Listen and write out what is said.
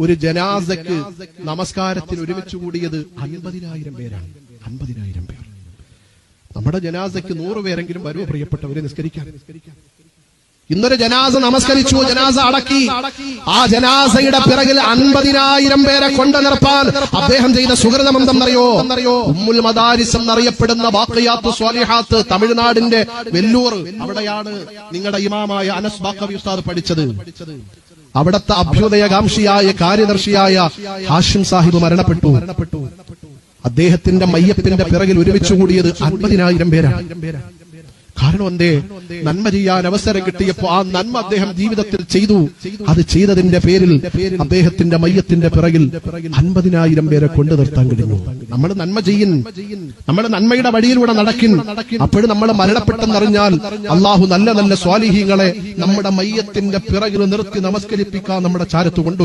ഒരു ജനാസക്ക് നമസ്കാരത്തിന് ഒരുമിച്ച് കൂടിയത് 50,000 പേരാണ്. 50,000 പേർ. നമ്മുടെ ജനാസക്ക് 100 പേരെങ്കിലും വരുമോ പ്രിയപ്പെട്ടവരെ നിസ്കരിക്കാൻ? ഇന്നൊരു ജനാസ നമസ്കരിച്ചു, ജനാസ അടക്കി. ആ ജനാസയുടെ പിറകിൽ 50,000 പേരെ കൊണ്ടു നിർത്താൻ അദ്ദേഹം ചെയ്ത സുഹൃതം എന്തെന്നറിയോ? ഉമ്മുൽ മദാരിസ് എന്നറിയപ്പെടുന്ന ബാഖിയാത്തു സ്വാലിഹാത്ത് തമിഴ്നാടിന്റെ വെല്ലൂർ, അവിടെയാണ് നിങ്ങളുടെ ഇമാമായ അനസ് ബാഖവി ഉസ്താദ് പഠിച്ചത്. അവിടത്തെ അഭ്യുദയകാംക്ഷിയായ കാര്യദർശിയായ ഹാഷിം സാഹിബ് മരണപ്പെട്ടു. അദ്ദേഹത്തിന്റെ മയ്യത്തിന്റെ പിറകിൽ ഒരുമിച്ച് കൂടിയത് 50,000 പേരാണ്. കാരണം എന്തേ? നന്മ ചെയ്യാൻ അവസരം കിട്ടിയപ്പോ ആ നന്മ അദ്ദേഹം ജീവിതത്തിൽ ചെയ്തു. അത് ചെയ്തതിന്റെ പേരിൽ അദ്ദേഹത്തിന്റെ മയ്യത്തിന്റെ പിറകിൽ 50,000 പേരെ കൊണ്ടു നിർത്താൻ കഴിഞ്ഞു. നമ്മൾ നന്മ ചെയ്യും, നമ്മൾ നന്മയുടെ വഴിയിലൂടെ നടക്കും. അപ്പോഴും നമ്മൾ മരണപ്പെട്ടെന്നറിഞ്ഞാൽ അള്ളാഹു നല്ല നല്ല സ്വാലിഹീങ്ങളെ നമ്മുടെ മയ്യത്തിന്റെ പിറകിൽ നിർത്തി നമസ്കരിപ്പിക്കാൻ നമ്മുടെ ചാരത്ത് കൊണ്ടു.